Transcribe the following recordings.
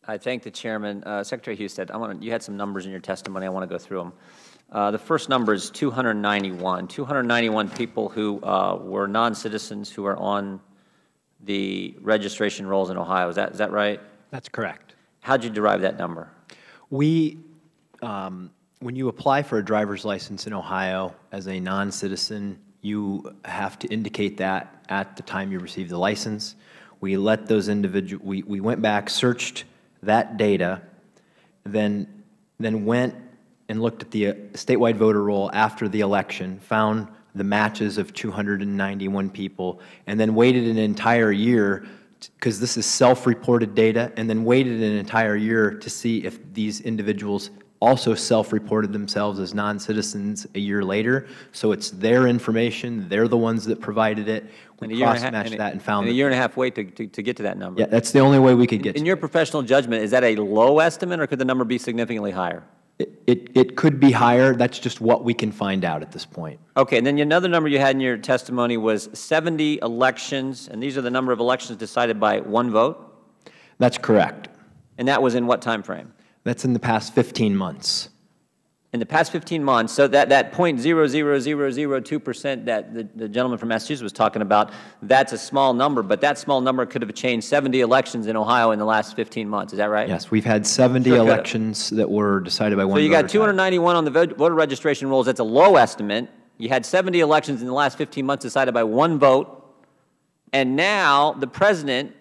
I thank the chairman. Secretary Husted, you had some numbers in your testimony. I want to go through them. The first number is 291. 291 people who were non-citizens who are on the registration rolls in Ohio. Is that right? That's correct. How did you derive that number? We, when you apply for a driver's license in Ohio as a non-citizen, you have to indicate that at the time you receive the license. We let those individuals, we went back, searched that data, then went and looked at the statewide voter roll after the election, found the matches of 291 people, and then waited an entire year, because this is self-reported data, and then waited an entire year to see if these individuals also self-reported themselves as non-citizens a year later. So it's their information, they're the ones that provided it. We cross-matched that and found a year and a half wait to get to that number. Yeah, that's the only way we could get to it. In your professional judgment, is that a low estimate, or could the number be significantly higher? It could be higher. That's just what we can find out at this point. Okay, and then another number you had in your testimony was 70 elections, and these are the number of elections decided by one vote? That's correct. And that was in what time frame? That's in the past 15 months. In the past 15 months, so that 0.00002% that the gentleman from Massachusetts was talking about, that's a small number, but that small number could have changed 70 elections in Ohio in the last 15 months. Is that right? Yes, we've had 70 elections that were decided by one voter. So you got 291 on the voter registration rolls. That's a low estimate. You had 70 elections in the last 15 months decided by one vote, and now the president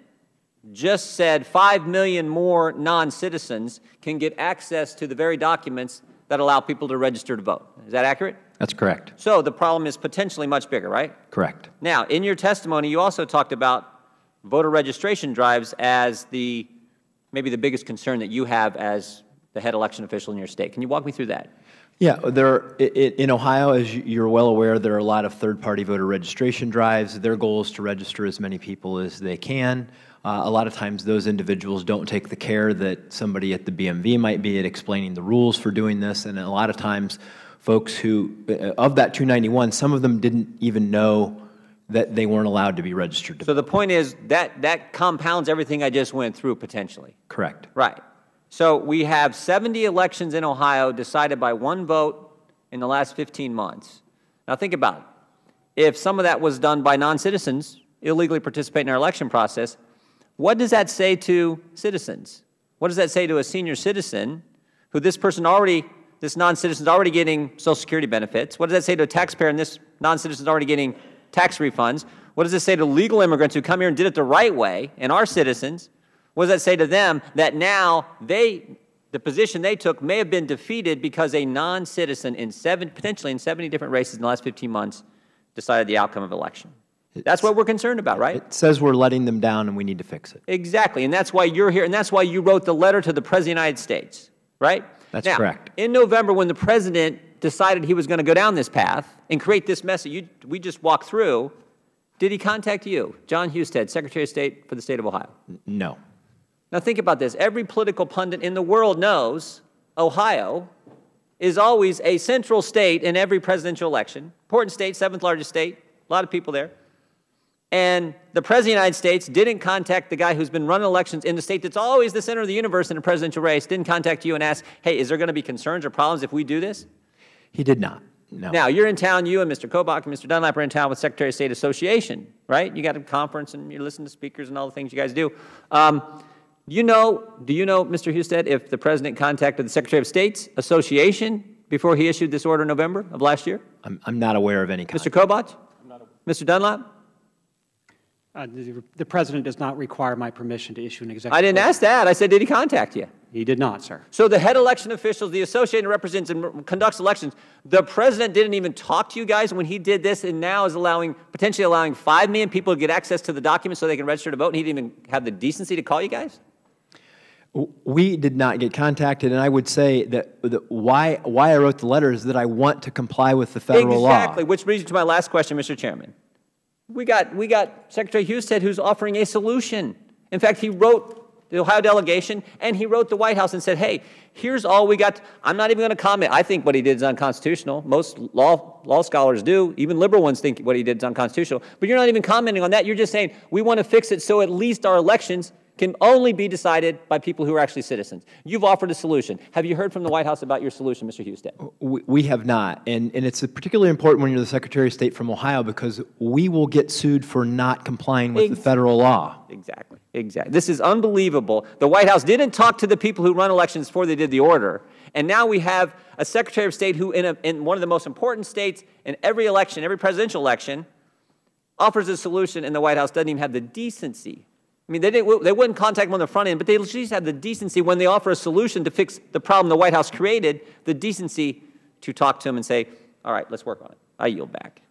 just said 5 million more non-citizens can get access to the very documents that allow people to register to vote. Is that accurate? That's correct. So the problem is potentially much bigger, right? Correct. Now, in your testimony, you also talked about voter registration drives as maybe the biggest concern that you have as the head election official in your state. Can you walk me through that? Yeah, in Ohio, as you're well aware, there are a lot of third-party voter registration drives. Their goal is to register as many people as they can. A lot of times those individuals don't take the care that somebody at the BMV might be at explaining the rules for doing this, and a lot of times folks who, of that 291, some of them didn't even know that they weren't allowed to be registered to vote. So the point is that compounds everything I just went through potentially. Correct. Right. So we have 70 elections in Ohio decided by one vote in the last 15 months. Now think about it. If some of that was done by non-citizens illegally participating in our election process, what does that say to citizens? What does that say to a senior citizen who this non-citizen is already getting Social Security benefits? What does that say to a taxpayer and this non-citizen is already getting tax refunds? What does this say to legal immigrants who come here and did it the right way, and our citizens? What does that say to them that now the position they took may have been defeated because a non-citizen potentially in 70 different races in the last 15 months decided the outcome of election? That's what we're concerned about, right? It says we're letting them down and we need to fix it. Exactly, and that's why you're here, and that's why you wrote the letter to the President of the United States, right? That's correct. In November, when the President decided he was going to go down this path and create this mess that we just walked through, did he contact you, John Husted, Secretary of State for the state of Ohio? No. Now think about this. Every political pundit in the world knows Ohio is always a central state in every presidential election. Important state, 7th largest state, a lot of people there. And the President of the United States didn't contact the guy who's been running elections in the state that's always the center of the universe in a presidential race, didn't contact you and ask, hey, is there going to be concerns or problems if we do this? He did not, no. Now, you're in town, you and Mr. Kobach and Mr. Dunlap are in town with Secretary of State Association, right? You got a conference and you listen to speakers and all the things you guys do. Do you know, Mr. Husted, if the President contacted the Secretary of State's Association before he issued this order in November of last year? I'm not aware of any contact. Mr. Kobach? Mr. Dunlap? The President does not require my permission to issue an executive order. I didn't ask that. I said, did he contact you? He did not, sir. So the head election officials, the association represents and conducts elections, the President didn't even talk to you guys when he did this and now is potentially allowing 5 million people to get access to the documents so they can register to vote, and he didn't even have the decency to call you guys? We did not get contacted, and I would say that why I wrote the letter is that I want to comply with the federal law. Exactly, which brings you to my last question, Mr. Chairman. We got Secretary Husted who's offering a solution. In fact, he wrote the Ohio delegation and he wrote the White House and said, hey, here's all we got. I'm not even going to comment. I think what he did is unconstitutional. Most law scholars do. Even liberal ones think what he did is unconstitutional. But you're not even commenting on that. You're just saying we want to fix it so at least our elections can only be decided by people who are actually citizens. You've offered a solution. Have you heard from the White House about your solution, Mr. Husted? We have not, and it's particularly important when you're the Secretary of State from Ohio because we will get sued for not complying with the federal law. Exactly, exactly. This is unbelievable. The White House didn't talk to the people who run elections before they did the order, and now we have a Secretary of State who, in one of the most important states in every election, every presidential election, offers a solution, and the White House doesn't even have the decency. I mean, they wouldn't contact them on the front end, but they at least have the decency when they offer a solution to fix the problem the White House created, the decency to talk to them and say, all right, let's work on it. I yield back.